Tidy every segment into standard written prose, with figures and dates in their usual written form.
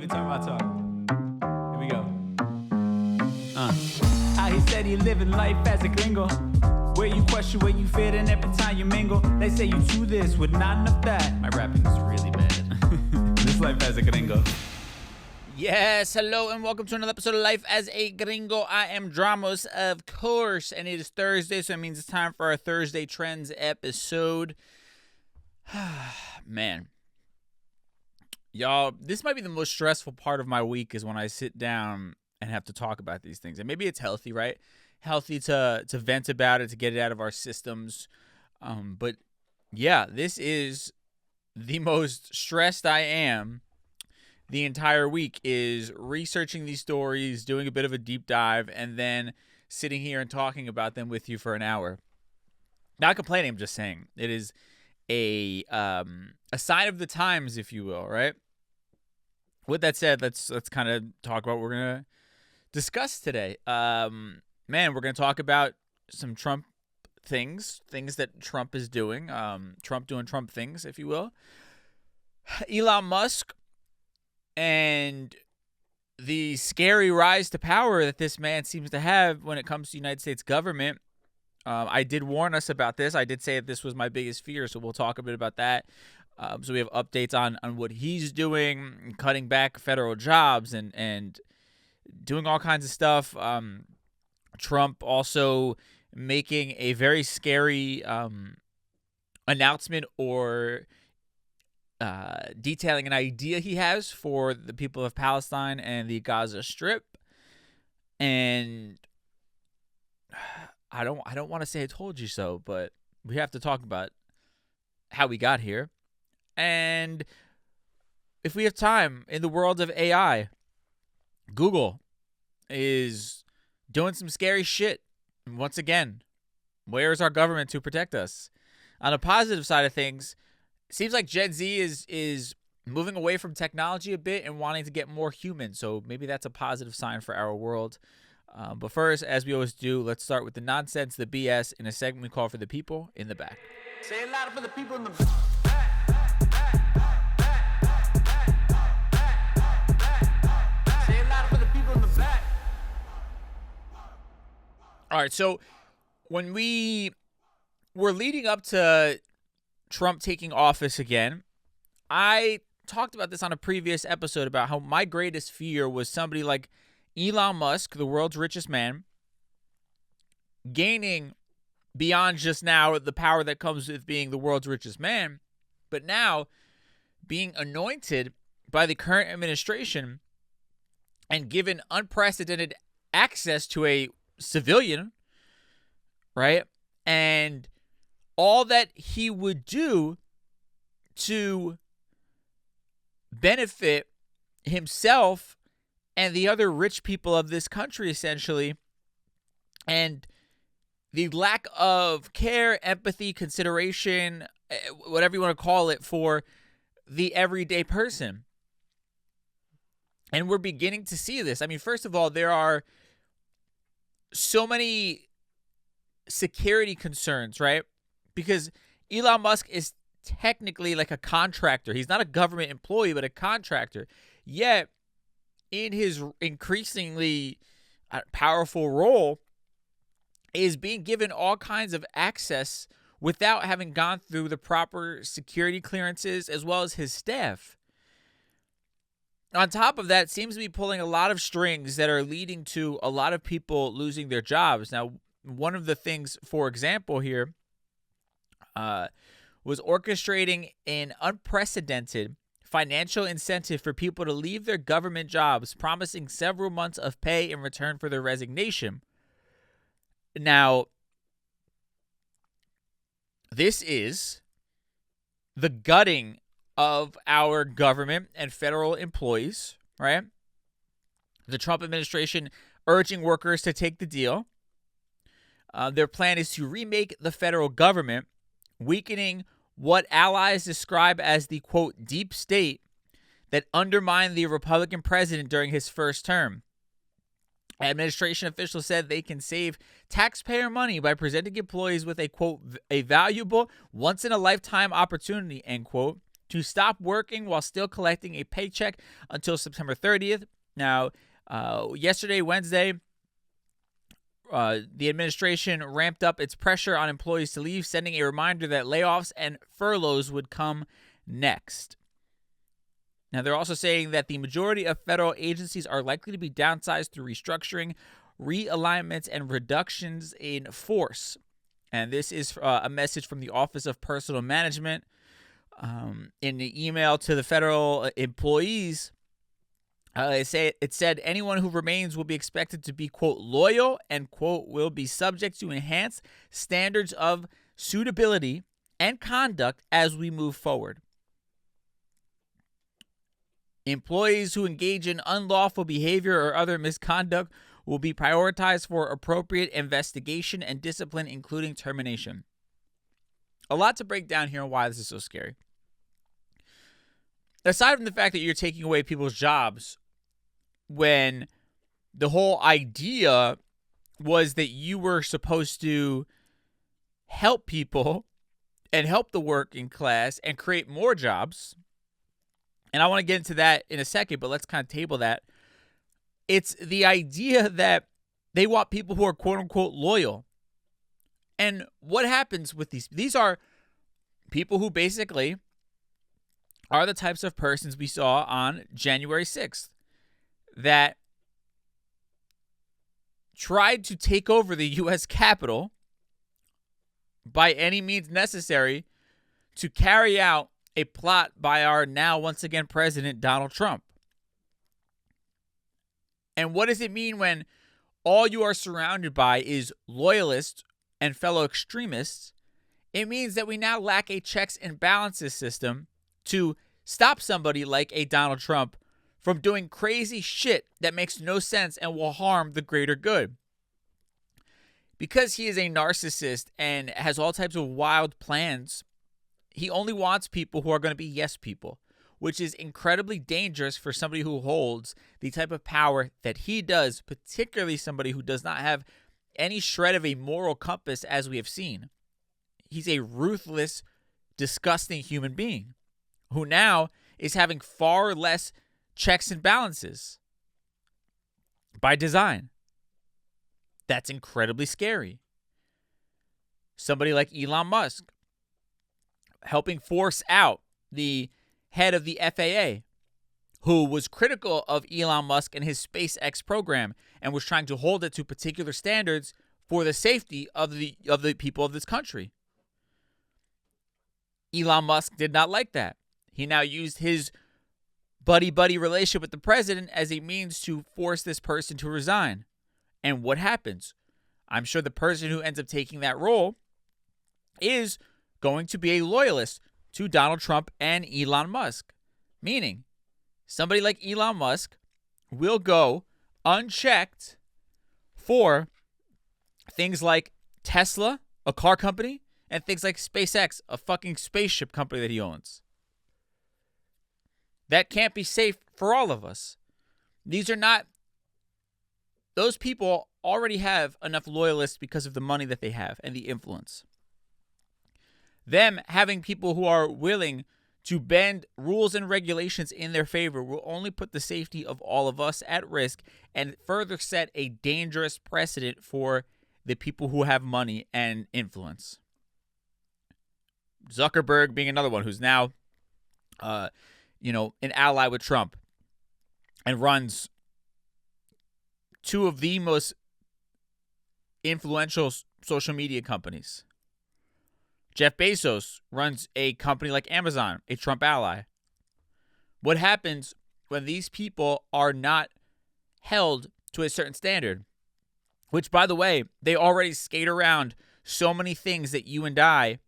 me turn my talk. Here we go. How he said he living life as a gringo, where you question where you fit in every time you mingle. They say you do this with not enough that. My rapping is really bad. This life as a gringo. Yes, hello and welcome to another episode of Life as a Gringo. I am Dramos, of course, and it is Thursday, so it means it's time for our Thursday Trends episode. Man. Y'all, this might be the most stressful part of my week is when I sit down and have to talk about these things. And maybe it's healthy, right? Healthy to vent about it, to get it out of our systems. But yeah, this is the most stressed I am the entire week, is researching these stories, doing a bit of a deep dive, and then sitting here and talking about them with you for an hour. Not complaining, I'm just saying. It is a sign of the times, if you will, right? With that said, let's kind of talk about what we're going to discuss today. Man, we're going to talk about some Trump things that Trump is doing. Trump doing Trump things, if you will. Elon Musk and the scary rise to power that this man seems to have when it comes to the United States government. I did warn us about this. I did say that this was my biggest fear, so we'll talk a bit about that. So we have updates on what he's doing, cutting back federal jobs and doing all kinds of stuff. Trump also making a very scary announcement or detailing an idea he has for the people of Palestine and the Gaza Strip. And I don't want to say I told you so, but we have to talk about how we got here. And if we have time, in the world of AI, Google is doing some scary shit. Once again, where is our government to protect us? On the positive side of things, it seems like Gen Z is moving away from technology a bit and wanting to get more human. So maybe that's a positive sign for our world. But first, as we always do, let's start with the nonsense, the BS, in a segment we call For the People in the Back. Say it louder for the people in the back. Say it louder for the people in the back. All right, so when we were leading up to Trump taking office again, I talked about this on a previous episode about how my greatest fear was somebody like Elon Musk, the world's richest man, gaining beyond just now the power that comes with being the world's richest man, but now being anointed by the current administration and given unprecedented access to a civilian, right? And all that he would do to benefit himself and the other rich people of this country, essentially, and the lack of care, empathy, consideration, whatever you want to call it, for the everyday person. And we're beginning to see this. I mean, first of all, there are so many security concerns, right? Because Elon Musk is technically like a contractor. He's not a government employee, but a contractor. Yet, in his increasingly powerful role, is being given all kinds of access without having gone through the proper security clearances, as well as his staff. On top of that, seems to be pulling a lot of strings that are leading to a lot of people losing their jobs. Now, one of the things, for example, here was orchestrating an unprecedented financial incentive for people to leave their government jobs, promising several months of pay in return for their resignation. Now, this is the gutting of our government and federal employees, right? The Trump administration urging workers to take the deal. Their plan is to remake the federal government, weakening what allies describe as the, quote, deep state that undermined the Republican president during his first term. Administration officials said they can save taxpayer money by presenting employees with a, quote, a valuable once-in-a-lifetime opportunity, end quote, to stop working while still collecting a paycheck until September 30th. Now, yesterday, Wednesday, the administration ramped up its pressure on employees to leave, sending a reminder that layoffs and furloughs would come next. Now, they're also saying that the majority of federal agencies are likely to be downsized through restructuring, realignments, and reductions in force. And this is a message from the Office of Personnel Management. In the email to the federal employees, it said anyone who remains will be expected to be, quote, loyal and, quote, will be subject to enhanced standards of suitability and conduct as we move forward. Employees who engage in unlawful behavior or other misconduct will be prioritized for appropriate investigation and discipline, including termination. A lot to break down here on why this is so scary. Aside from the fact that you're taking away people's jobs when the whole idea was that you were supposed to help people and help the working class and create more jobs. And I want to get into that in a second, but let's kind of table that. It's the idea that they want people who are quote unquote loyal. And what happens with these? These are people who basically are the types of persons we saw on January 6th that tried to take over the U.S. Capitol by any means necessary to carry out a plot by our now once again president, Donald Trump. And what does it mean when all you are surrounded by is loyalists and fellow extremists? It means that we now lack a checks and balances system to stop somebody like a Donald Trump from doing crazy shit that makes no sense and will harm the greater good. Because he is a narcissist and has all types of wild plans, he only wants people who are going to be yes people, which is incredibly dangerous for somebody who holds the type of power that he does, particularly somebody who does not have any shred of a moral compass, as we have seen. He's a ruthless, disgusting human being who now is having far less checks and balances by design. That's incredibly scary. Somebody like Elon Musk helping force out the head of the FAA, who was critical of Elon Musk and his SpaceX program and was trying to hold it to particular standards for the safety of the people of this country. Elon Musk did not like that. He now used his buddy-buddy relationship with the president as a means to force this person to resign. And what happens? I'm sure the person who ends up taking that role is going to be a loyalist to Donald Trump and Elon Musk. Meaning, somebody like Elon Musk will go unchecked for things like Tesla, a car company, and things like SpaceX, a fucking spaceship company that he owns. That can't be safe for all of us. Those people already have enough loyalists because of the money that they have and the influence. Them having people who are willing to bend rules and regulations in their favor will only put the safety of all of us at risk and further set a dangerous precedent for the people who have money and influence. Zuckerberg being another one who's now, an ally with Trump and runs two of the most influential social media companies. Jeff Bezos runs a company like Amazon, a Trump ally. What happens when these people are not held to a certain standard? Which, by the way, they already skate around so many things that you and I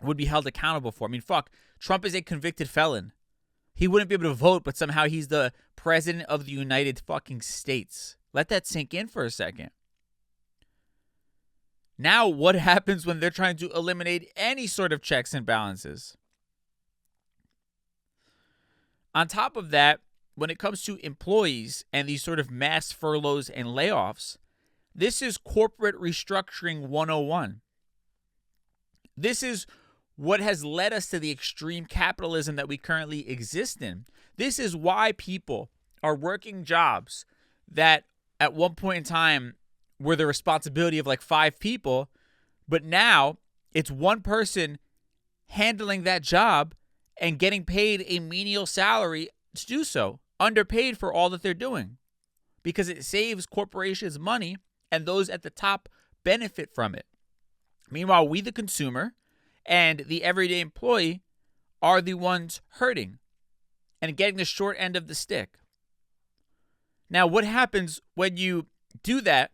would be held accountable for. I mean, fuck, Trump is a convicted felon. He wouldn't be able to vote, but somehow he's the president of the United fucking States. Let that sink in for a second. Now, what happens when they're trying to eliminate any sort of checks and balances? On top of that, when it comes to employees and these sort of mass furloughs and layoffs, this is corporate restructuring 101. This is what has led us to the extreme capitalism that we currently exist in. This is why people are working jobs that at one point in time were the responsibility of like 5 people, but now it's one person handling that job and getting paid a menial salary to do so, underpaid for all that they're doing, because it saves corporations money and those at the top benefit from it. Meanwhile, we, the consumer, and the everyday employee are the ones hurting and getting the short end of the stick. Now, what happens when you do that?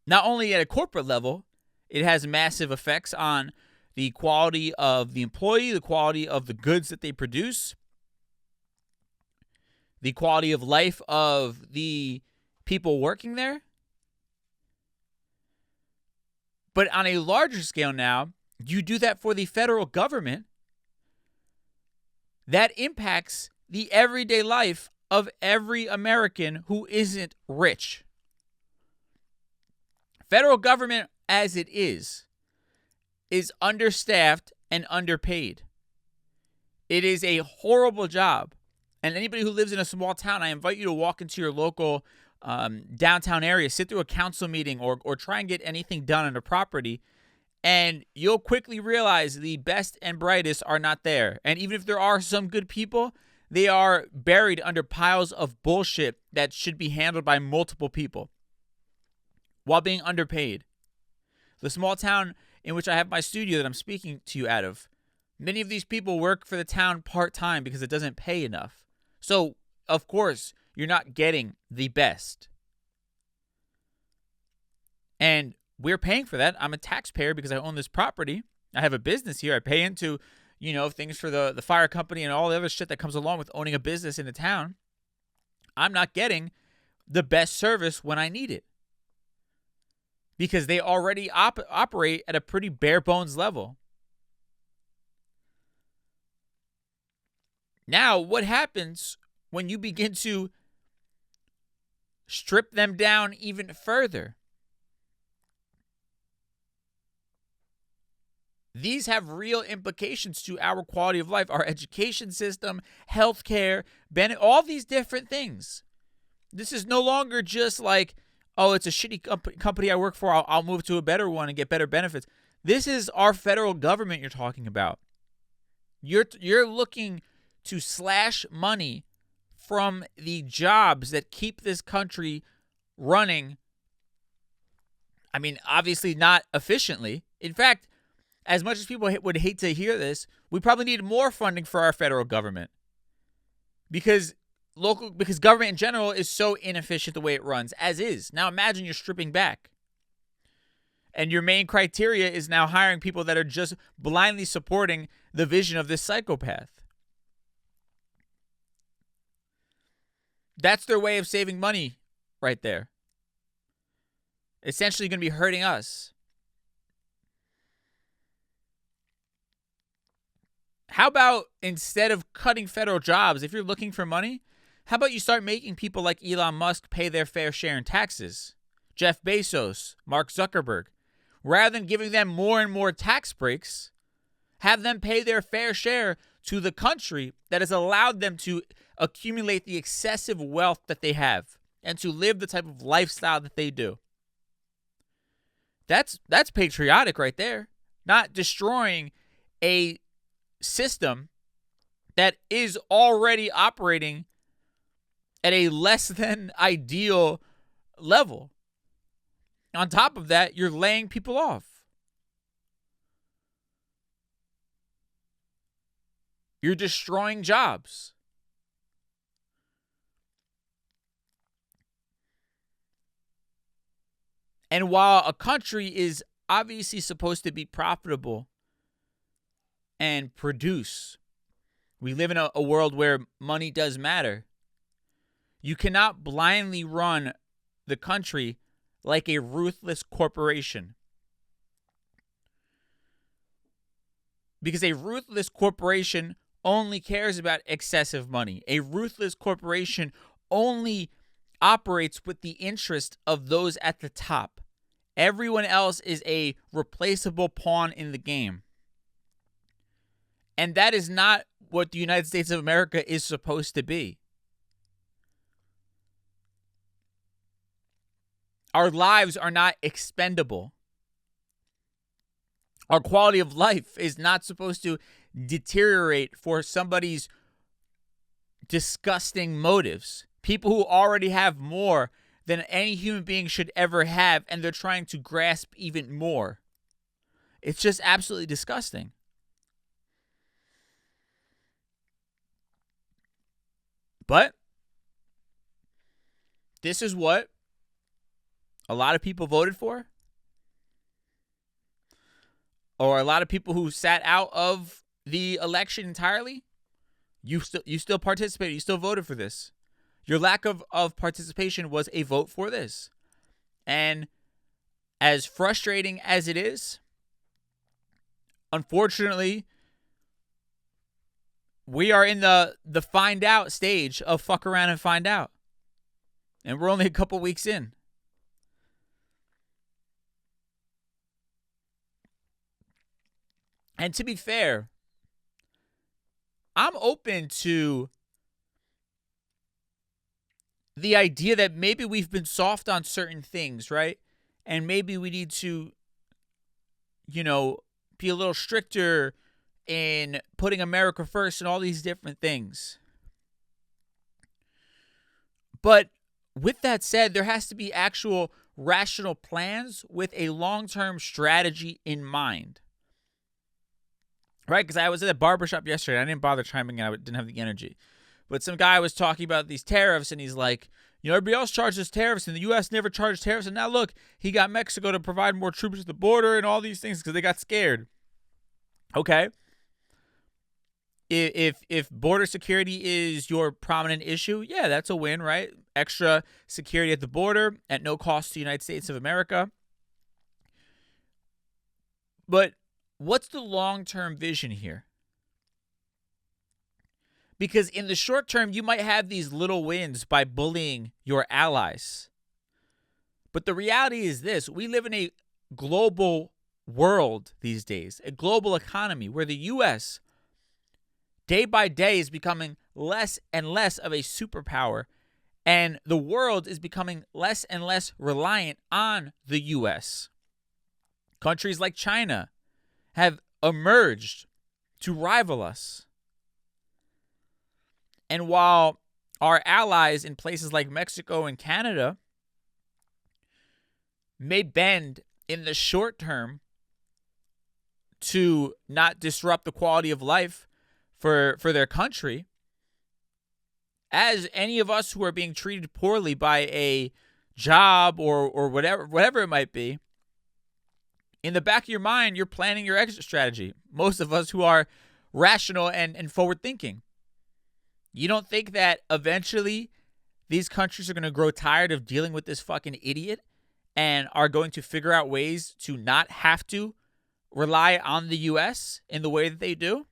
Not only at a corporate level, it has massive effects on the quality of the employee, the quality of the goods that they produce, the quality of life of the people working there. But on a larger scale now, you do that for the federal government. That impacts the everyday life of every American who isn't rich. Federal government, as it is understaffed and underpaid. It is a horrible job. And anybody who lives in a small town, I invite you to walk into your local downtown area, sit through a council meeting, or try and get anything done on a property, and you'll quickly realize the best and brightest are not there. And even if there are some good people, they are buried under piles of bullshit that should be handled by multiple people while being underpaid. The small town in which I have my studio that I'm speaking to you out of, many of these people work for the town part-time because it doesn't pay enough. So, of course, you're not getting the best. And we're paying for that. I'm a taxpayer because I own this property. I have a business here. I pay into, things for the fire company and all the other shit that comes along with owning a business in a town. I'm not getting the best service when I need it, because they already operate at a pretty bare bones level. Now, what happens when you begin to strip them down even further? These have real implications to our quality of life, our education system, healthcare, all these different things. This is no longer just like, oh, it's a shitty company I work for, I'll move to a better one and get better benefits. This is our federal government you're talking about. You're looking to slash money from the jobs that keep this country running. I mean, obviously not efficiently. In fact, as much as people would hate to hear this, we probably need more funding for our federal government, because government in general is so inefficient the way it runs as is. Now imagine you're stripping back, and your main criteria is now hiring people that are just blindly supporting the vision of this psychopath. That's their way of saving money right there. Essentially going to be hurting us. How about, instead of cutting federal jobs, if you're looking for money, how about you start making people like Elon Musk pay their fair share in taxes? Jeff Bezos, Mark Zuckerberg. Rather than giving them more and more tax breaks, have them pay their fair share to the country that has allowed them to accumulate the excessive wealth that they have and to live the type of lifestyle that they do. That's patriotic right there. Not destroying a system that is already operating at a less than ideal level. On top of that, you're laying people off. You're destroying jobs. And while a country is obviously supposed to be profitable and produce, we live in a world where money does matter. You cannot blindly run the country like a ruthless corporation, because a ruthless corporation only cares about excessive money. A ruthless corporation only operates with the interest of those at the top. Everyone else is a replaceable pawn in the game. And that is not what the United States of America is supposed to be. Our lives are not expendable. Our quality of life is not supposed to deteriorate for somebody's disgusting motives. People who already have more than any human being should ever have, and they're trying to grasp even more. It's just absolutely disgusting. But this is what a lot of people voted for, or a lot of people who sat out of the election entirely. You still participated. You still voted for this. Your lack of participation was a vote for this. And as frustrating as it is, unfortunately, we are in the find out stage of fuck around and find out. And we're only a couple weeks in. And to be fair, I'm open to the idea that maybe we've been soft on certain things, right? And maybe we need to, be a little stricter in putting America first and all these different things. But with that said, there has to be actual rational plans with a long-term strategy in mind. Right? Because I was at a barbershop yesterday. I didn't bother chiming in. I didn't have the energy. But some guy was talking about these tariffs, and he's like, everybody else charges tariffs, and the U.S. never charged tariffs. And now look, he got Mexico to provide more troops at the border and all these things because they got scared. Okay. If border security is your prominent issue, yeah, that's a win, right? Extra security at the border at no cost to the United States of America. But what's the long-term vision here? Because in the short term, you might have these little wins by bullying your allies. But the reality is this: we live in a global world these days, a global economy where the U.S. day by day is becoming less and less of a superpower, and the world is becoming less and less reliant on the U.S. Countries like China have emerged to rival us. And while our allies in places like Mexico and Canada may bend in the short term to not disrupt the quality of life for their country, as any of us who are being treated poorly by a job or whatever it might be, in the back of your mind, you're planning your exit strategy. Most of us who are rational and forward-thinking. You don't think that eventually these countries are going to grow tired of dealing with this fucking idiot and are going to figure out ways to not have to rely on the U.S. in the way that they do?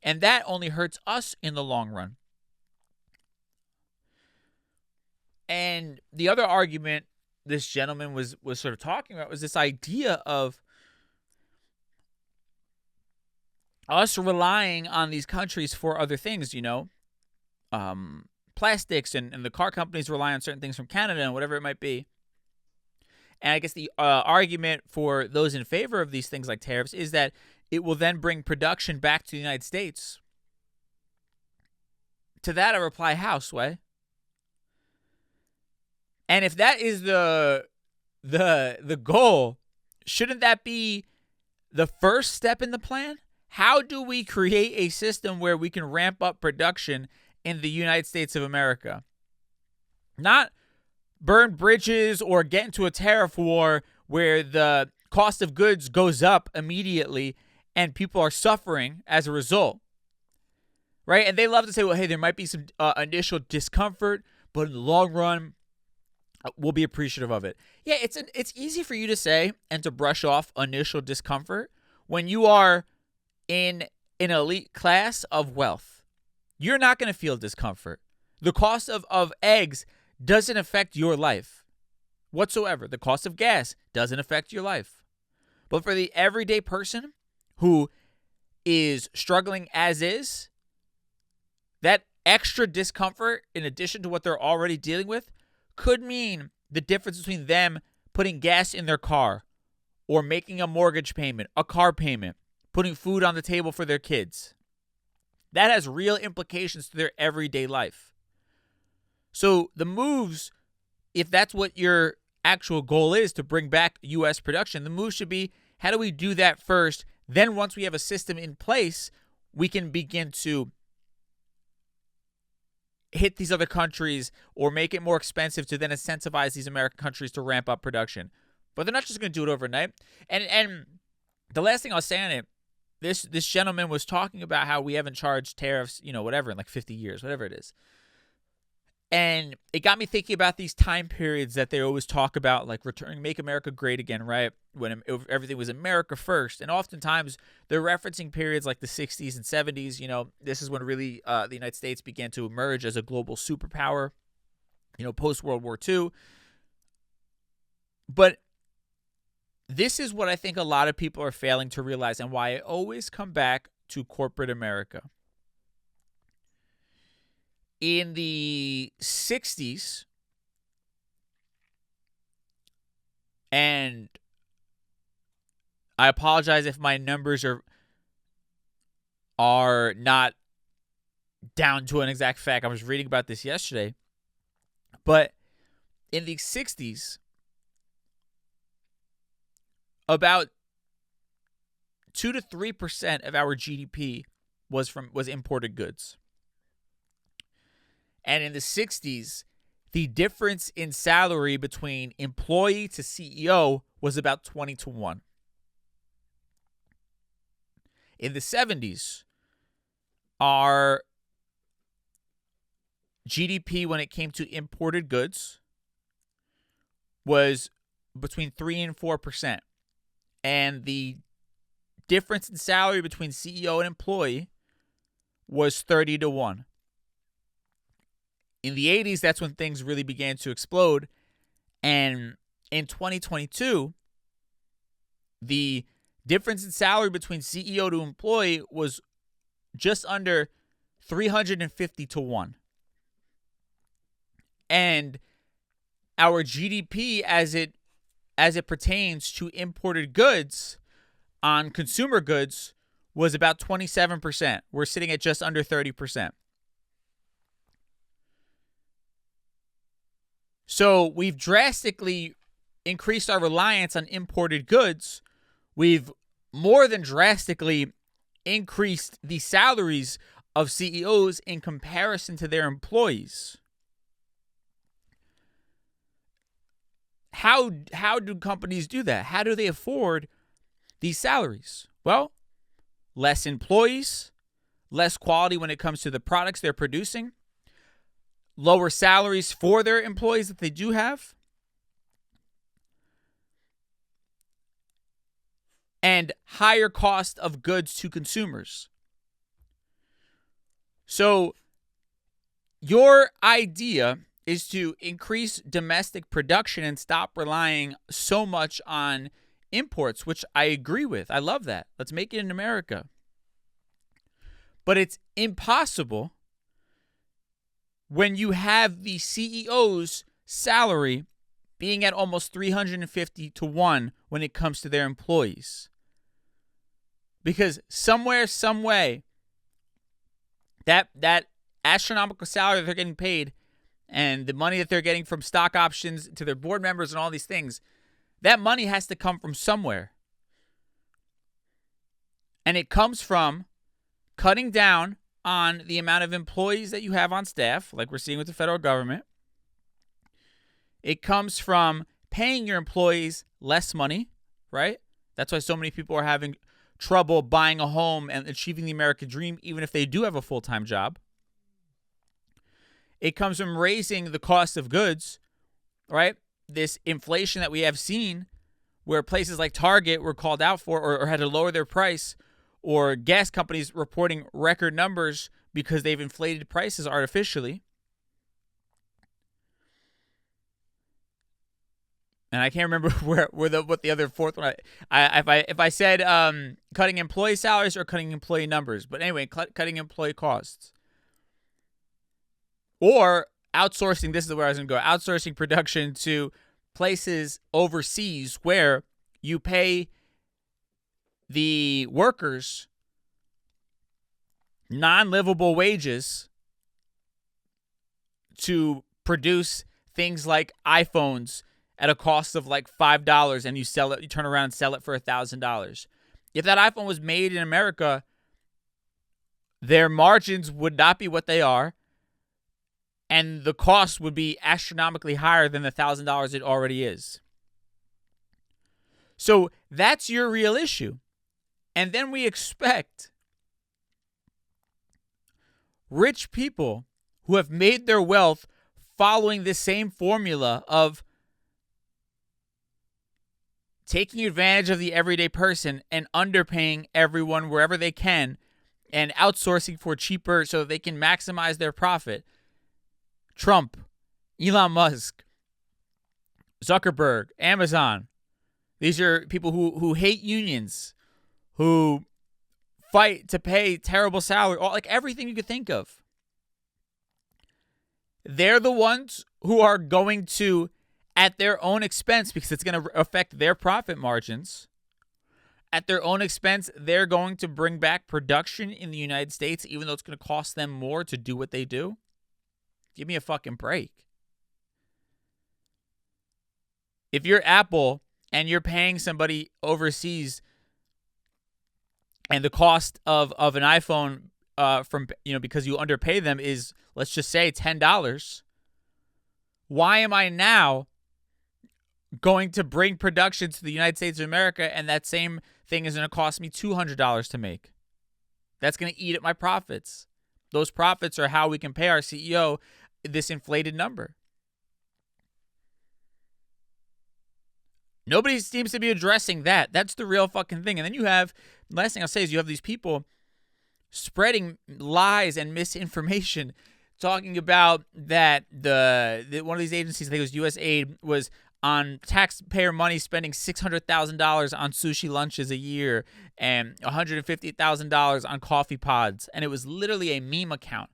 And that only hurts us in the long run. And the other argument this gentleman was sort of talking about was this idea of us relying on these countries for other things, plastics and the car companies rely on certain things from Canada and whatever it might be. And I guess the argument for those in favor of these things like tariffs is that it will then bring production back to the United States. To that I reply, how, Sway? And if that is the goal, shouldn't that be the first step in the plan? How do we create a system where we can ramp up production in the United States of America? Not burn bridges or get into a tariff war where the cost of goods goes up immediately and people are suffering as a result. Right? And they love to say, well, hey, there might be some initial discomfort, but in the long run, we'll be appreciative of it. Yeah, it's easy for you to say and to brush off initial discomfort when you are in an elite class of wealth. You're not going to feel discomfort. The cost of eggs doesn't affect your life whatsoever. The cost of gas doesn't affect your life. But for the everyday person who is struggling as is, that extra discomfort, in addition to what they're already dealing with, could mean the difference between them putting gas in their car or making a mortgage payment, a car payment, putting food on the table for their kids. That has real implications to their everyday life. So the moves, if that's what your actual goal is, to bring back U.S. production, the move should be, how do we do that first? Then once we have a system in place, we can begin to hit these other countries or make it more expensive to then incentivize these American countries to ramp up production. But they're not just going to do it overnight. And the last thing I'll say on it, this gentleman was talking about how we haven't charged tariffs, whatever, in like 50 years, whatever it is. And it got me thinking about these time periods that they always talk about, like returning, make America great again, right? When everything was America first. And oftentimes they're referencing periods like the 60s and 70s. This is when really the United States began to emerge as a global superpower, post-World War II. But this is what I think a lot of people are failing to realize, and why I always come back to corporate America. In the 60s, and I apologize if my numbers are not down to an exact fact. I was reading about this yesterday. But in the 60s, about 2 to 3% of our GDP was imported goods. And in the 60s, the difference in salary between employee to CEO was about 20 to 1. In the 70s, our GDP when it came to imported goods was between 3 and 4%. And the difference in salary between CEO and employee was 30 to 1. In the 80s, that's when things really began to explode. And in 2022, the difference in salary between CEO to employee was just under 350 to 1. And our GDP as it pertains to imported goods on consumer goods was about 27%. We're sitting at just under 30%. So we've drastically increased our reliance on imported goods. We've more than drastically increased the salaries of CEOs in comparison to their employees. How do companies do that? How do they afford these salaries? Well, less employees, less quality when it comes to the products they're producing, lower salaries for their employees that they do have, and higher cost of goods to consumers. So your idea is to increase domestic production and stop relying so much on imports, which I agree with. I love that. Let's make it in America. But it's impossible when you have the CEO's salary being at almost 350 to 1 when it comes to their employees. Because somewhere, some way, that astronomical salary that they're getting paid and the money that they're getting from stock options to their board members and all these things, that money has to come from somewhere. And it comes from cutting down on the amount of employees that you have on staff, like we're seeing with the federal government. It comes from paying your employees less money, right? That's why so many people are having trouble buying a home and achieving the American dream, even if they do have a full-time job. It comes from raising the cost of goods, right? This inflation that we have seen where places like Target were called out for or had to lower their price, or gas companies reporting record numbers because they've inflated prices artificially. and I can't remember what the other fourth one. If I said cutting employee salaries or cutting employee numbers, but anyway, cutting employee costs or outsourcing. This is where I was going to go. Outsourcing production to places overseas where you pay the workers non-livable wages to produce things like iPhones at a cost of like $5, and you turn around and sell it for $1,000. If that iPhone was made in America, their margins would not be what they are, and the cost would be astronomically higher than the $1,000 it already is. So that's your real issue. And then we expect rich people who have made their wealth following this same formula of taking advantage of the everyday person and underpaying everyone wherever they can and outsourcing for cheaper so that they can maximize their profit. Trump, Elon Musk, Zuckerberg, Amazon. These are people who hate unions, who fight to pay terrible salary, like everything you could think of. They're the ones who are going to, at their own expense, because it's going to affect their profit margins, at their own expense, they're going to bring back production in the United States, even though it's going to cost them more to do what they do. Give me a fucking break. If you're Apple and you're paying somebody overseas and the cost of an iPhone because you underpay them is, let's just say, $10, why am I now going to bring production to the United States of America and that same thing is going to cost me $200 to make? That's going to eat at my profits. Those profits are how we can pay our CEO this inflated number. Nobody seems to be addressing that. That's the real fucking thing. And then you have, last thing I'll say is you have these people spreading lies and misinformation, talking about that one of these agencies, I think it was USAID, was on taxpayer money spending $600,000 on sushi lunches a year and $150,000 on coffee pods. And it was literally a meme account.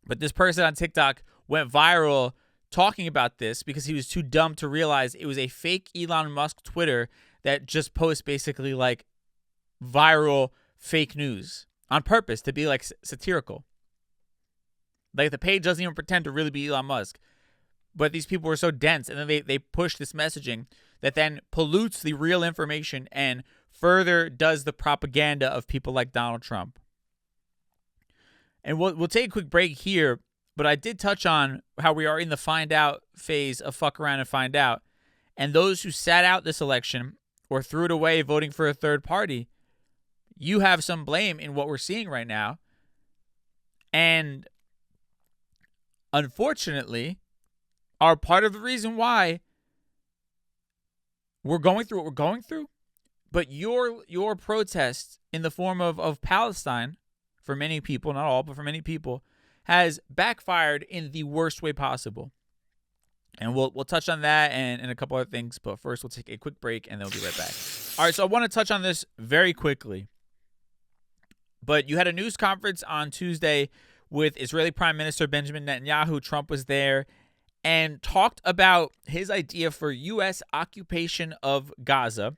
But this person on TikTok went viral talking about this because he was too dumb to realize it was a fake Elon Musk Twitter that just posts basically like viral fake news on purpose to be like satirical. Like the page doesn't even pretend to really be Elon Musk. But these people were so dense, and then they push this messaging that then pollutes the real information and further does the propaganda of people like Donald Trump. And we'll take a quick break here, but I did touch on how we are in the find out phase of fuck around and find out. And those who sat out this election or threw it away voting for a third party, you have some blame in what we're seeing right now. And unfortunately, are part of the reason why we're going through what we're going through. But your protest in the form of Palestine, for many people, not all, but for many people, has backfired in the worst way possible. And we'll touch on that and a couple other things. But first, we'll take a quick break, and then we'll be right back. All right, so I want to touch on this very quickly. But you had a news conference on Tuesday with Israeli Prime Minister Benjamin Netanyahu. Trump was there and talked about his idea for U.S. occupation of Gaza,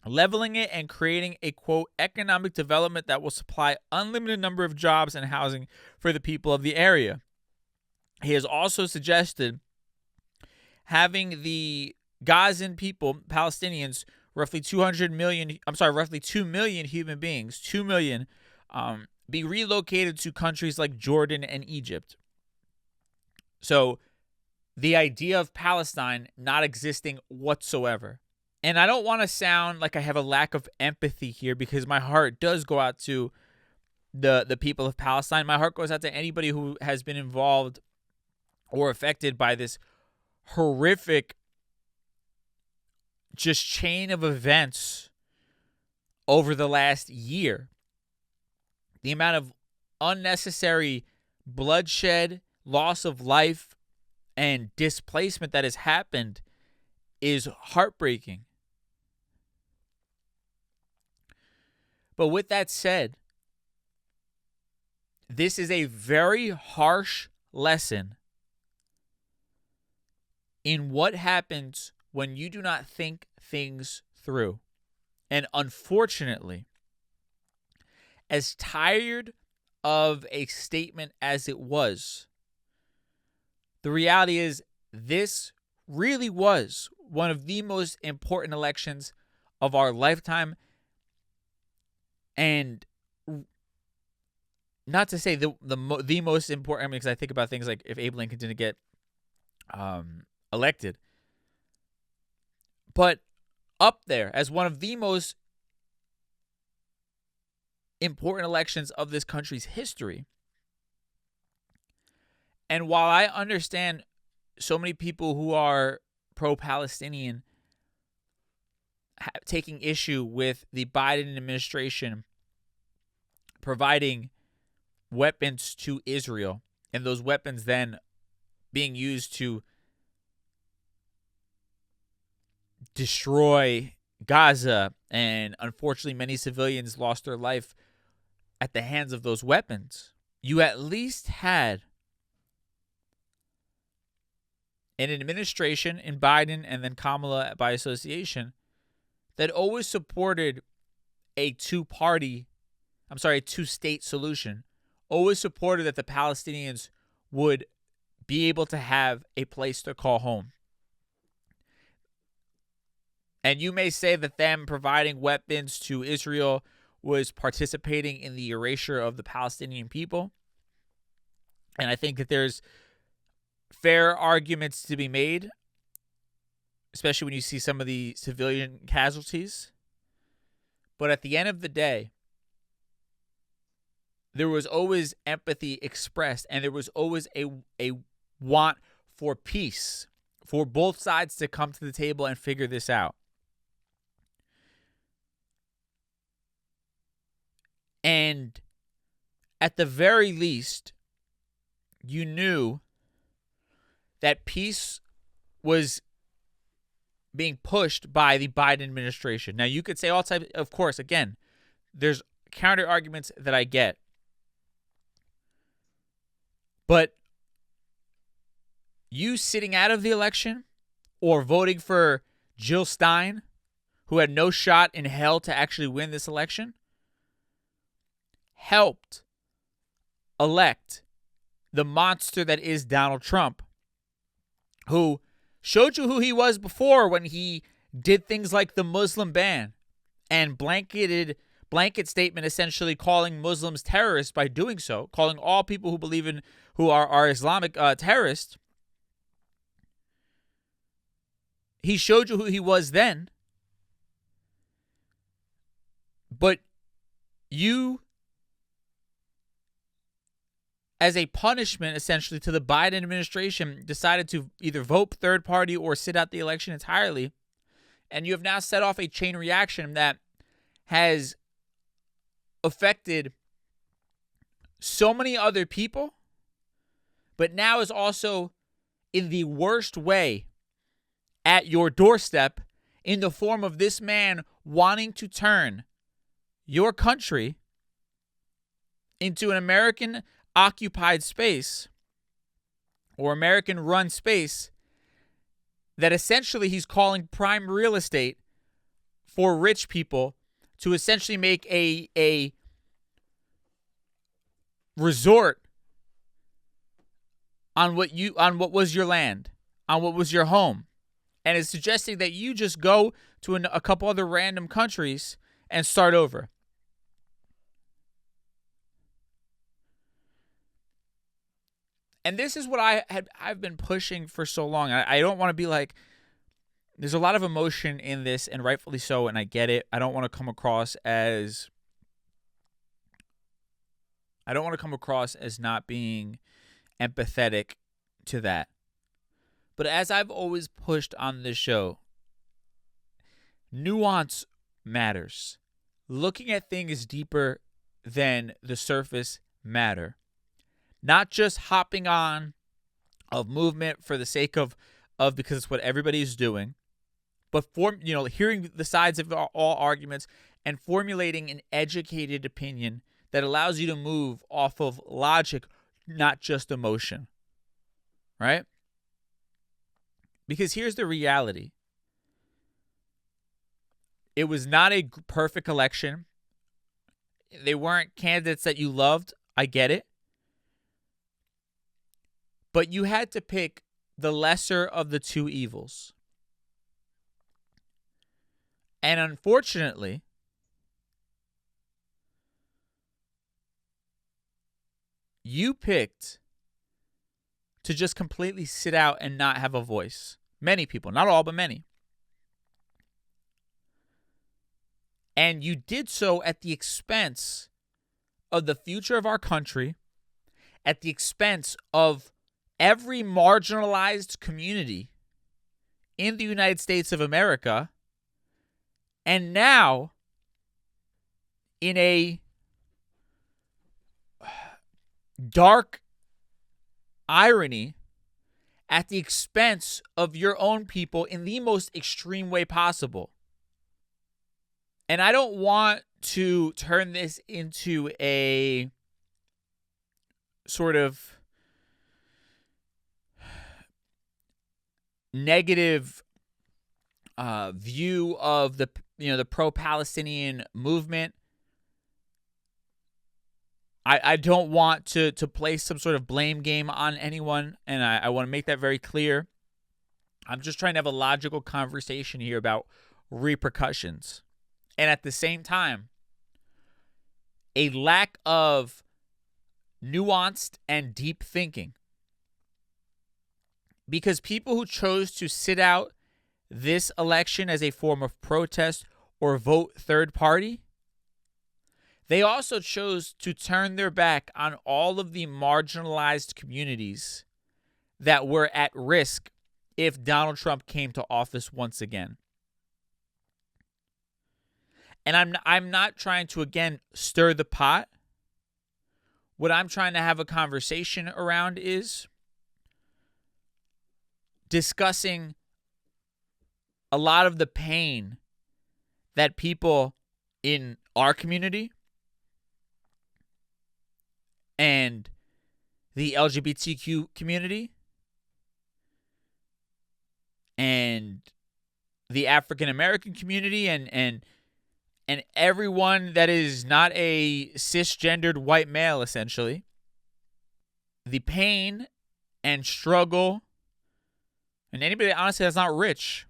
leveling it and creating a, quote, economic development that will supply unlimited number of jobs and housing for the people of the area. He has also suggested having the Gazan people, Palestinians, roughly 2 million human beings, 2 million, be relocated to countries like Jordan and Egypt. So the idea of Palestine not existing whatsoever. And I don't want to sound like I have a lack of empathy here because my heart does go out to the people of Palestine. My heart goes out to anybody who has been involved or affected by this horrific just chain of events over the last year. The amount of unnecessary bloodshed, loss of life, and displacement that has happened is heartbreaking. But with that said, this is a very harsh lesson in what happens when you do not think things through. And unfortunately, as tired of a statement as it was, the reality is this really was one of the most important elections of our lifetime. And not to say the most important, because I think about things like if Abe Lincoln didn't get elected, but up there as one of the most important elections of this country's history. And while I understand so many people who are pro-Palestinian taking issue with the Biden administration providing weapons to Israel, and those weapons then being used to destroy Gaza, and unfortunately many civilians lost their life at the hands of those weapons, you at least had an administration in Biden and then Kamala by association that always supported a two-state solution, always supported that the Palestinians would be able to have a place to call home. And you may say that them providing weapons to Israel was participating in the erasure of the Palestinian people. And I think that there's fair arguments to be made, especially when you see some of the civilian casualties. But at the end of the day, there was always empathy expressed, and there was always a want for peace, for both sides to come to the table and figure this out. And at the very least, you knew that peace was being pushed by the Biden administration. Now, you could say all types, of course, again, there's counter arguments that I get. But you sitting out of the election or voting for Jill Stein, who had no shot in hell to actually win this election, helped elect the monster that is Donald Trump, who showed you who he was before when he did things like the Muslim ban and blanket statement essentially calling Muslims terrorists by doing so, calling all people who believe in who are Islamic terrorists. He showed you who he was then. But you, as a punishment essentially to the Biden administration, decided to either vote third party or sit out the election entirely. And you have now set off a chain reaction that has affected so many other people, but now is also in the worst way at your doorstep in the form of this man wanting to turn your country into an American-occupied space or American-run space that essentially he's calling prime real estate for rich people to essentially make a resort on what was your land, on what was your home, and is suggesting that you just go to a couple other random countries and start over. And this is what I've been pushing for so long. I don't want to be like, there's a lot of emotion in this, and rightfully so, and I get it. I don't want to come across as not being empathetic to that. But as I've always pushed on this show, nuance matters. Looking at things deeper than the surface matter. Not just hopping on of movement for the sake of because it's what everybody's doing. but hearing the sides of all arguments and formulating an educated opinion that allows you to move off of logic, not just emotion, right? Because here's the reality. It was not a perfect election. They weren't candidates that you loved. I get it. But you had to pick the lesser of the two evils. And unfortunately, you picked to just completely sit out and not have a voice. Many people, not all, but many. And you did so at the expense of the future of our country, at the expense of every marginalized community in the United States of America, and now, in a dark irony, at the expense of your own people in the most extreme way possible. And I don't want to turn this into a sort of negative view of the pro-Palestinian movement. I don't want to place some sort of blame game on anyone, and I want to make that very clear. I'm just trying to have a logical conversation here about repercussions. And at the same time, a lack of nuanced and deep thinking. Because people who chose to sit out this election as a form of protest or vote third party, they also chose to turn their back on all of the marginalized communities that were at risk if Donald Trump came to office once again. And I'm not trying to, again, stir the pot. What I'm trying to have a conversation around is discussing a lot of the pain that people in our community and the LGBTQ community and the African American community and everyone that is not a cisgendered white male, essentially, the pain and struggle, and anybody honestly that's not rich,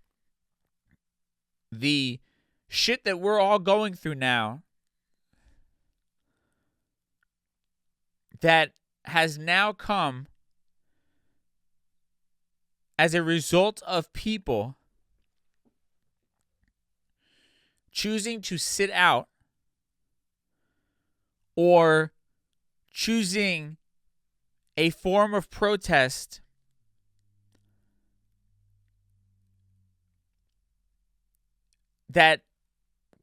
the shit that we're all going through now that has now come as a result of people choosing to sit out or choosing a form of protest that,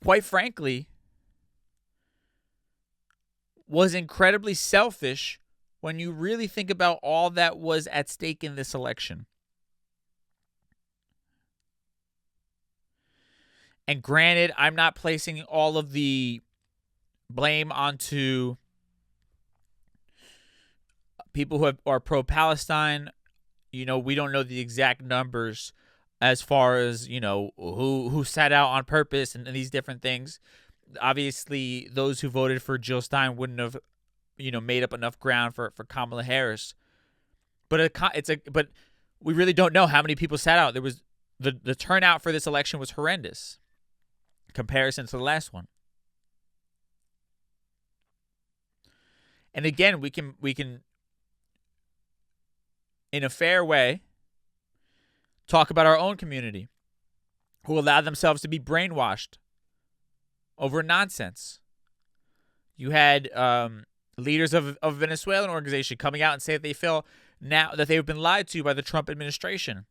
quite frankly, was incredibly selfish when you really think about all that was at stake in this election. And granted, I'm not placing all of the blame onto people who are pro-Palestine. We don't know the exact numbers as far as, who sat out on purpose and these different things. Obviously, those who voted for Jill Stein wouldn't have, made up enough ground for Kamala Harris. But but we really don't know how many people sat out. There was the turnout for this election was horrendous in comparison to the last one. And again, we can in a fair way talk about our own community who allowed themselves to be brainwashed over nonsense. You had leaders of a Venezuelan organization coming out and say that they feel now that they've been lied to by the Trump administration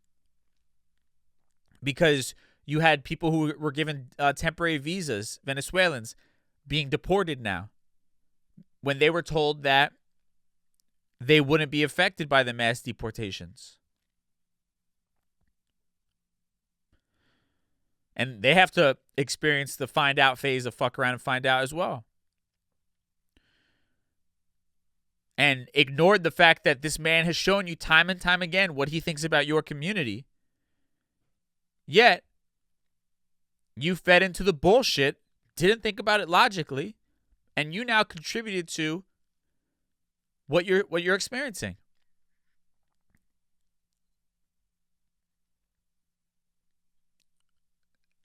because you had people who were given temporary visas, Venezuelans, being deported now when they were told that they wouldn't be affected by the mass deportations. And they have to experience the find out phase of fuck around and find out as well. And ignored the fact that this man has shown you time and time again what he thinks about your community. Yet, you fed into the bullshit, didn't think about it logically, and you now contributed to what you're experiencing.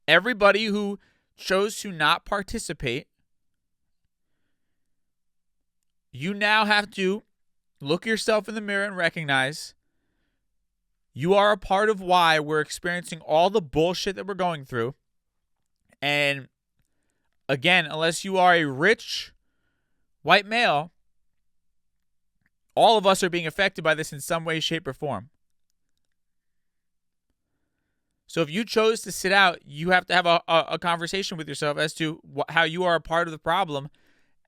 Everybody who chose to not participate, you now have to look yourself in the mirror and recognize you are a part of why we're experiencing all the bullshit that we're going through. And again, unless you are a rich white male, all of us are being affected by this in some way, shape, or form. So if you chose to sit out, you have to have a conversation with yourself as to how you are a part of the problem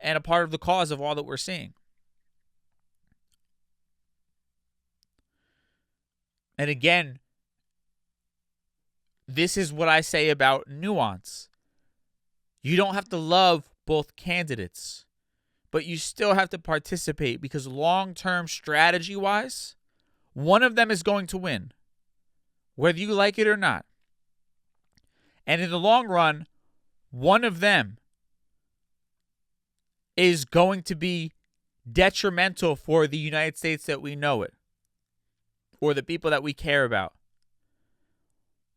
and a part of the cause of all that we're seeing. And again, this is what I say about nuance. You don't have to love both candidates, but you still have to participate because long-term strategy-wise, one of them is going to win, whether you like it or not. And in the long run, one of them is going to be detrimental for the United States that we know it, or the people that we care about.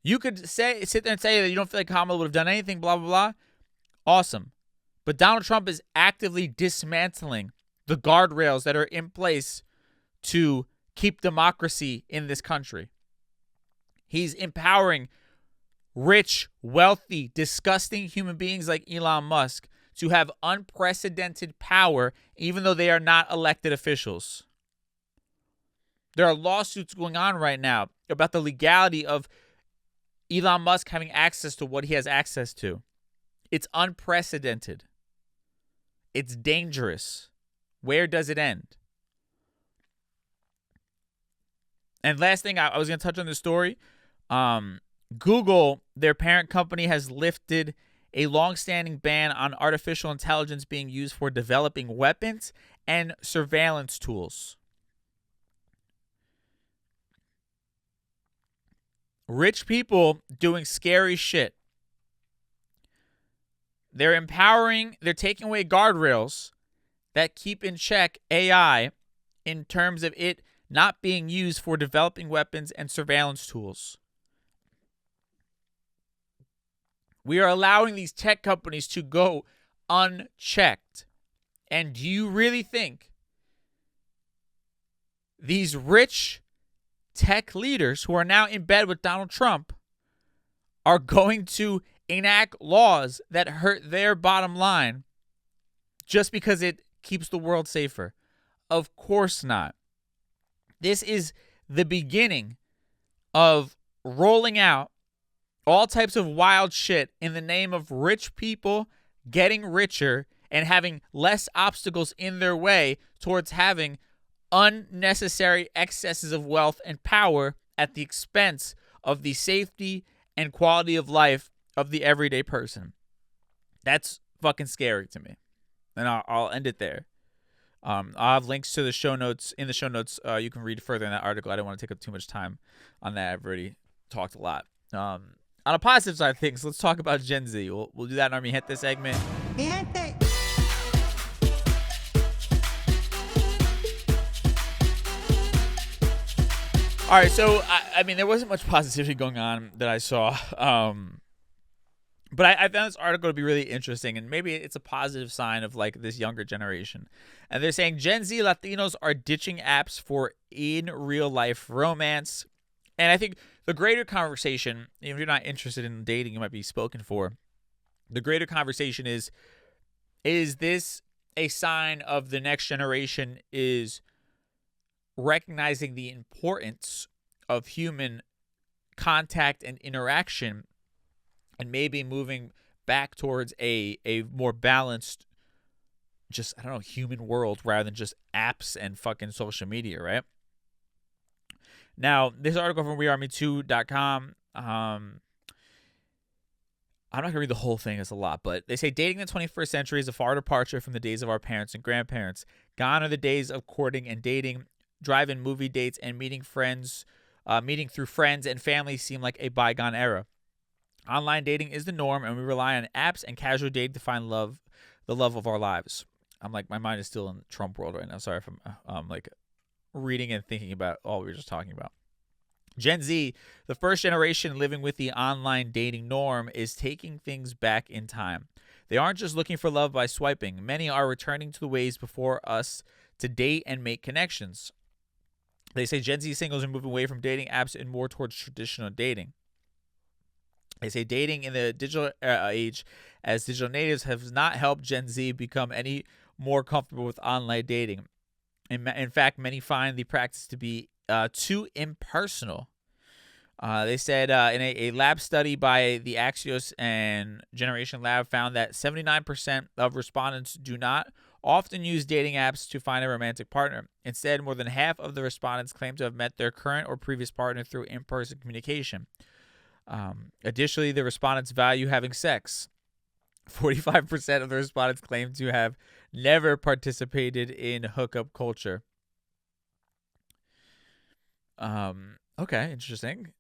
You could sit there and say that you don't feel like Kamala would have done anything, blah, blah, blah. Awesome. But Donald Trump is actively dismantling the guardrails that are in place to keep democracy in this country. He's empowering rich, wealthy, disgusting human beings like Elon Musk to have unprecedented power, even though they are not elected officials. There are lawsuits going on right now about the legality of Elon Musk having access to what he has access to. It's unprecedented. It's dangerous. Where does it end? And last thing, I was going to touch on this story. Google, their parent company, has lifted a long-standing ban on artificial intelligence being used for developing weapons and surveillance tools. Rich people doing scary shit. They're taking away guardrails that keep in check AI in terms of it not being used for developing weapons and surveillance tools. We are allowing these tech companies to go unchecked. And do you really think these rich tech leaders who are now in bed with Donald Trump are going to enact laws that hurt their bottom line just because it keeps the world safer? Of course not. This is the beginning of rolling out all types of wild shit in the name of rich people getting richer and having less obstacles in their way towards having unnecessary excesses of wealth and power at the expense of the safety and quality of life of the everyday person. That's fucking scary to me. And I'll end it there. I'll have links to the show notes. In the show notes, you can read further in that article. I don't want to take up too much time on that. I've already talked a lot. On a positive side of things, let's talk about Gen Z. We'll do that in our Mi Gente segment. Mi Gente. All right, so I mean, there wasn't much positivity going on that I saw, but I found this article to be really interesting, and maybe it's a positive sign of like this younger generation. And they're saying Gen Z Latinos are ditching apps for in real life romance. And I think the greater conversation, if you're not interested in dating, you might be spoken for. The greater conversation is this a sign of the next generation is recognizing the importance of human contact and interaction and maybe moving back towards a more balanced, just, I don't know, human world rather than just apps and fucking social media, right? Now, this article from WeAreMe2.com, I'm not going to read the whole thing. It's a lot. But they say dating in the 21st century is a far departure from the days of our parents and grandparents. Gone are the days of courting and dating. Drive-in movie dates and meeting through friends and family seem like a bygone era. Online dating is the norm, and we rely on apps and casual dating to find the love of our lives. I'm like, my mind is still in Trump world right now. Sorry if I'm like reading and thinking about all we were just talking about. Gen Z, the first generation living with the online dating norm, is taking things back in time. They aren't just looking for love by swiping. Many are returning to the ways before us to date and make connections. They say Gen Z singles are moving away from dating apps and more towards traditional dating. They say dating in the digital age as digital natives has not helped Gen Z become any more comfortable with online dating. In fact, many find the practice to be too impersonal. They said in a lab study by the Axios and Generation Lab found that 79% of respondents do not often use dating apps to find a romantic partner. Instead, more than half of the respondents claim to have met their current or previous partner through in-person communication. Additionally, the respondents value having sex. 45% of the respondents claim to have never participated in hookup culture. Okay, interesting.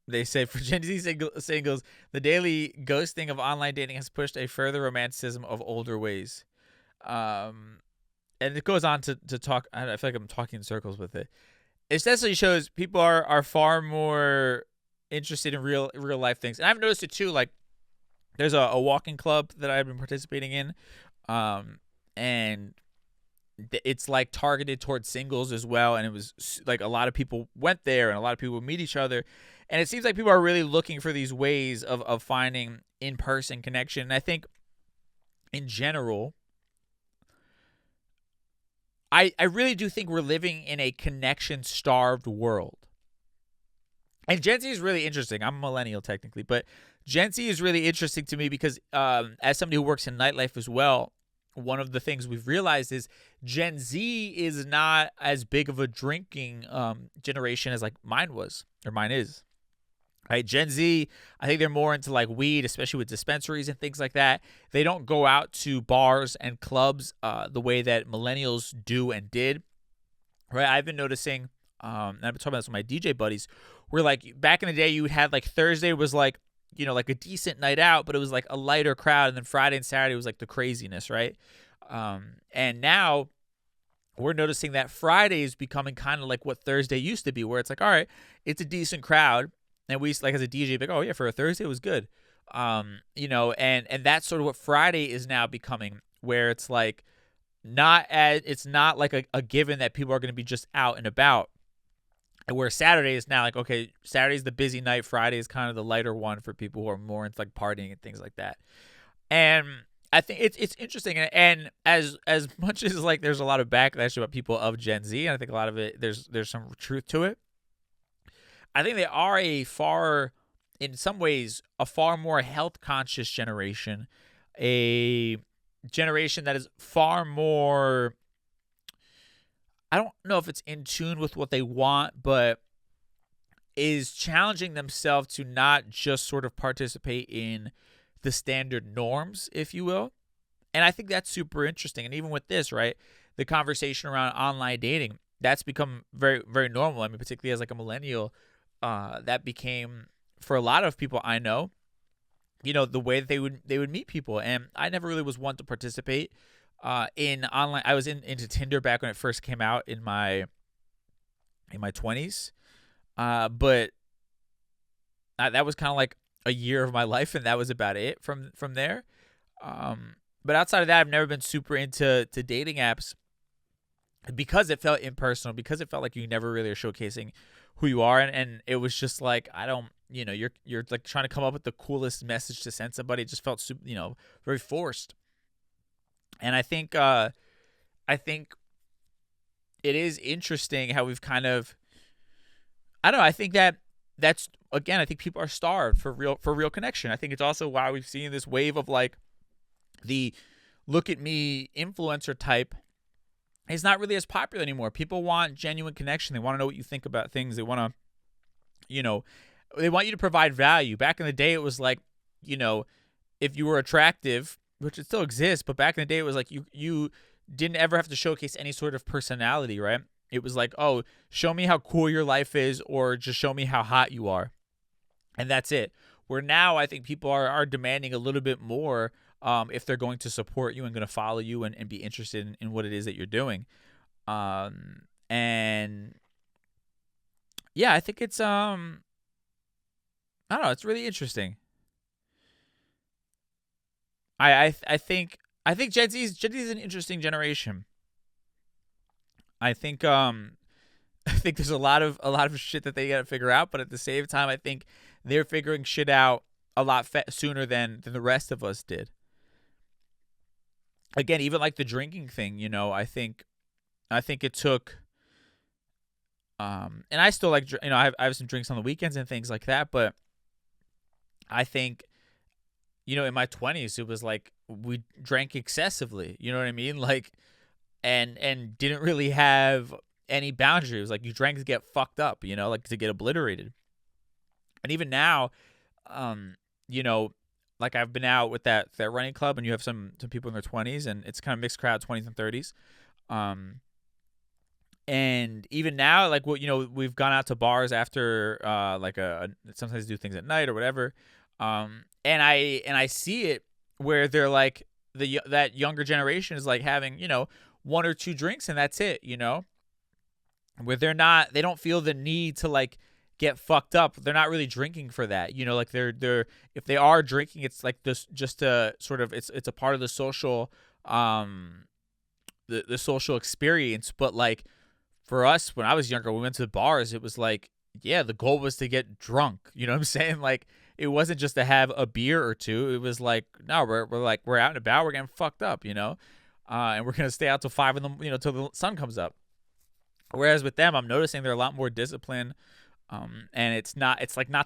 They say for Gen Z singles, the daily ghosting of online dating has pushed a further romanticism of older ways. And it goes on to talk. I feel like I'm talking in circles with it. It essentially shows people are far more interested in real life things. And I've noticed it too. Like, there's a walking club that I've been participating in, and it's like targeted towards singles as well. And it was like a lot of people went there, and a lot of people meet each other. And it seems like people are really looking for these ways of finding in-person connection. And I think in general, I really do think we're living in a connection-starved world. And Gen Z is really interesting. I'm a millennial technically, but Gen Z is really interesting to me because as somebody who works in nightlife as well, one of the things we've realized is Gen Z is not as big of a drinking generation as like mine is. Right? Gen Z, I think they're more into like weed, especially with dispensaries and things like that. They don't go out to bars and clubs the way that millennials do and did. Right? I've been noticing, and I've been talking about this with my DJ buddies, where like back in the day you would have like Thursday was like, you know, like a decent night out, but it was like a lighter crowd, and then Friday and Saturday was like the craziness, right? And now we're noticing that Friday is becoming kind of like what Thursday used to be, where it's like, all right, it's a decent crowd. And we like as a DJ, like, oh yeah, for a Thursday it was good, you know, and that's sort of what Friday is now becoming, where it's like it's not like a given that people are going to be just out and about, and where Saturday is now like, okay, Saturday's the busy night, Friday is kind of the lighter one for people who are more into like partying and things like that. And I think it's interesting, and as much as like there's a lot of backlash about people of Gen Z, and I think a lot of it there's some truth to it. I think they are in some ways, a far more health conscious generation, a generation that is far more, I don't know if it's in tune with what they want, but is challenging themselves to not just sort of participate in the standard norms, if you will. And I think that's super interesting. And even with this, right, the conversation around online dating, that's become very, very normal. I mean, particularly as like a millennial, that became, for a lot of people I know, you know, the way that they would meet people. And I never really was one to participate in online. I was into Tinder back when it first came out in my 20s, but that was kind of like a year of my life, and that was about it from there. But outside of that, I've never been super into dating apps because it felt impersonal, because it felt like you never really are showcasing who you are, and it was just like, I don't, you know, you're like trying to come up with the coolest message to send somebody. It just felt super, you know, very forced. And I think it is interesting how we've kind of, I don't know, I think that's again, I think people are starved for real connection. I think it's also why we've seen this wave of like the look at me influencer type is not really as popular anymore. People want genuine connection. They want to know what you think about things. They want to, you know, they want you to provide value. Back in the day, it was like, if you were attractive, which it still exists, but back in the day, it was like you didn't ever have to showcase any sort of personality, right? It was like, oh, show me how cool your life is, or just show me how hot you are. And that's it. Where now I think people are demanding a little bit more if they're going to support you and going to follow you and be interested in what it is that you're doing. And yeah, I think it's I don't know, it's really interesting. I think Gen Z is an interesting generation. I think there's a lot of shit that they got to figure out, but at the same time, I think they're figuring shit out a lot sooner than the rest of us did. Again, even like the drinking thing, I think it took. And I still like, I have some drinks on the weekends and things like that, but I think, in my 20s, it was like we drank excessively. You know what I mean? Like, and didn't really have any boundaries. It was like you drank to get fucked up, like to get obliterated. And even now, like I've been out with that running club, and you have some people in their 20s, and it's kind of mixed crowd, 20s and 30s. And even now, like we've gone out to bars after sometimes do things at night or whatever. And I see it where they're like that younger generation is like having, one or two drinks and that's it, where they don't feel the need to like get fucked up. They're not really drinking for that, like they're if they are drinking, it's like this just a sort of it's a part of the social the social experience. But like for us, when I was younger, we went to the bars, it was like, yeah, the goal was to get drunk. You know what I'm saying? Like, it wasn't just to have a beer or two. It was like, no, we're out and about, we're getting fucked up, and we're gonna stay out till 5 in the till the sun comes up. Whereas with them, I'm noticing they're a lot more disciplined, and it's not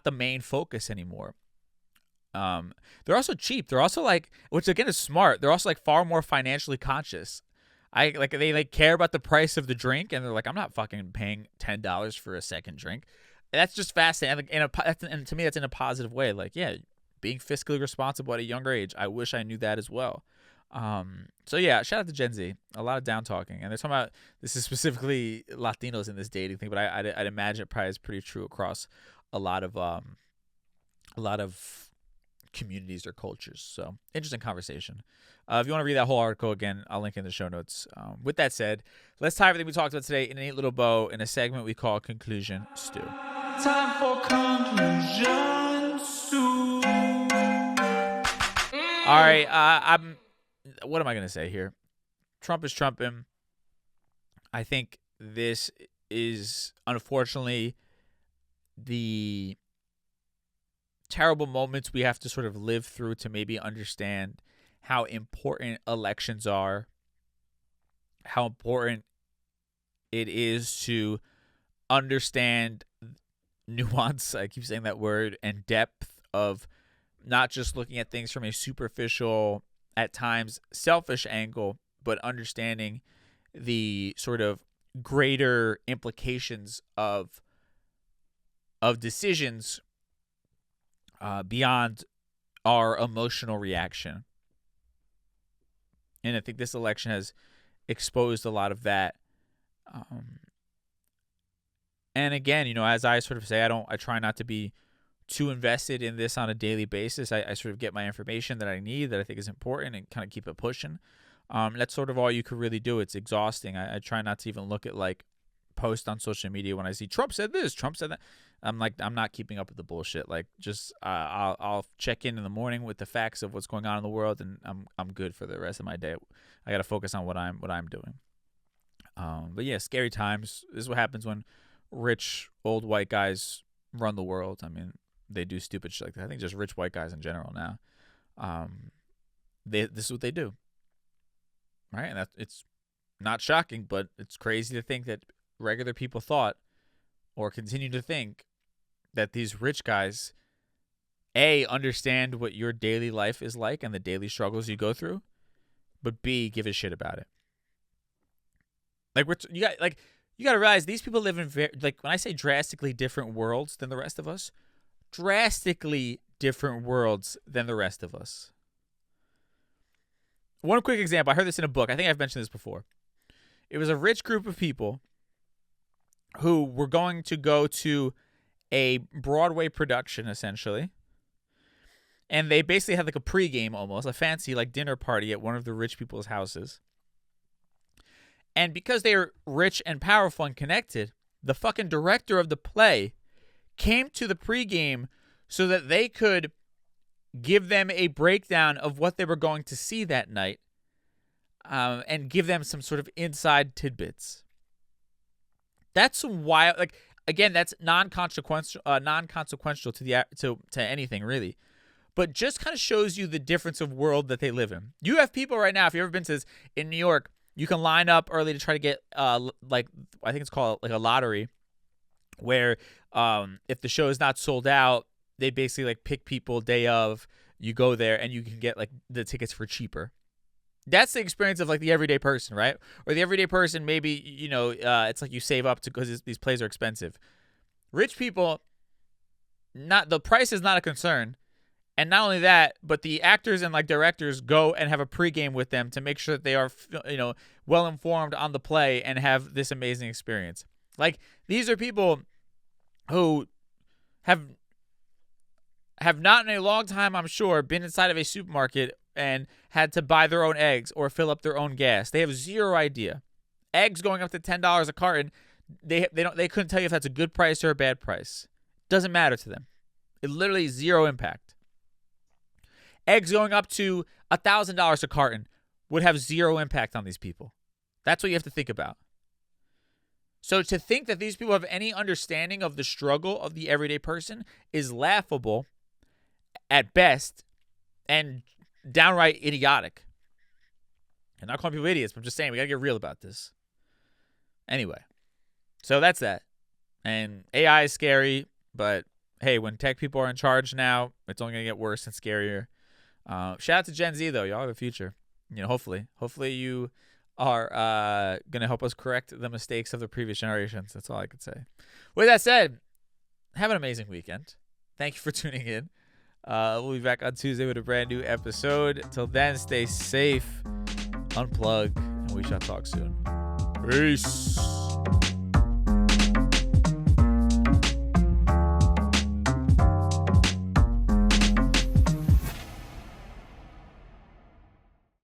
the main focus anymore. They're also cheap. They're also like, which again is smart. They're also like far more financially conscious. They like care about the price of the drink, and they're like, I'm not fucking paying $10 for a second drink. And that's just fascinating, and to me, that's in a positive way. Like, yeah, being fiscally responsible at a younger age. I wish I knew that as well. So yeah, shout out to Gen Z. A lot of down talking, and they're talking about, this is specifically Latinos in this dating thing, but I'd imagine it probably is pretty true across a lot of communities or cultures. So interesting conversation. If you want to read that whole article again, I'll link in the show notes. With that said, let's tie everything we talked about today in a neat little bow in a segment we call Conclusion Stew. Time for Conclusion Stew. All right, what am I gonna say here? Trump is trumping. I think this is unfortunately the terrible moments we have to sort of live through to maybe understand how important elections are, how important it is to understand nuance, I keep saying that word, and depth of not just looking at things from a superficial, at times selfish angle, but understanding the sort of greater implications of decisions beyond our emotional reaction. And I think this election has exposed a lot of that. And again, as I sort of say, I try not to be too invested in this on a daily basis. I sort of get my information that I need, that I think is important, and kind of keep it pushing. That's sort of all you could really do. It's exhausting. I try not to even look at like posts on social media when I see Trump said this, Trump said that. I'm not keeping up with the bullshit. Like, just I'll check in the morning with the facts of what's going on in the world, and I'm good for the rest of my day. I got to focus on what I'm doing. But yeah, scary times. This is what happens when rich old white guys run the world. I mean, they do stupid shit like that. I think just rich white guys in general now. This is what they do, right? And it's not shocking, but it's crazy to think that regular people thought, or continue to think, that these rich guys, A, understand what your daily life is like and the daily struggles you go through, but B, give a shit about it. You got to realize these people live in when I say drastically different worlds than the rest of us, drastically different worlds than the rest of us. One quick example. I heard this in a book. I think I've mentioned this before. It was a rich group of people who were going to go to a Broadway production, essentially. And they basically had like a pregame almost, a fancy like dinner party at one of the rich people's houses. And because they were rich and powerful and connected, the fucking director of the play came to the pregame so that they could give them a breakdown of what they were going to see that night, and give them some sort of inside tidbits. That's wild. Like, again, that's non-consequential to the to anything really, but just kind of shows you the difference of world that they live in. You have people right now. If you've ever been to this in New York, you can line up early to try to get like, I think it's called like a lottery, where if the show is not sold out, they basically like pick people day of. You go there and you can get like the tickets for cheaper. That's the experience of like the everyday person, right? Or the everyday person, maybe, you know, it's like you save up because these plays are expensive. Rich people, the price is not a concern. And not only that, but the actors and like directors go and have a pregame with them to make sure that they are, you know, well informed on the play and have this amazing experience. Like, these are people who have not in a long time, I'm sure, been inside of a supermarket and had to buy their own eggs or fill up their own gas. They have zero idea. Eggs going up to $10 a carton, they couldn't tell you if that's a good price or a bad price. Doesn't matter to them. It literally zero impact. Eggs going up to $1,000 a carton would have zero impact on these people. That's what you have to think about. So to think that these people have any understanding of the struggle of the everyday person is laughable at best and downright idiotic. I'm not calling people idiots, but I'm just saying we got to get real about this. Anyway, so that's that. And AI is scary, but hey, when tech people are in charge now, it's only going to get worse and scarier. Shout out to Gen Z, though. Y'all have a future. You know, hopefully you are going to help us correct the mistakes of the previous generations. That's all I could say. With that said, have an amazing weekend. Thank you for tuning in. We'll be back on Tuesday with a brand new episode. Till then, stay safe, unplug, and we shall talk soon. Peace.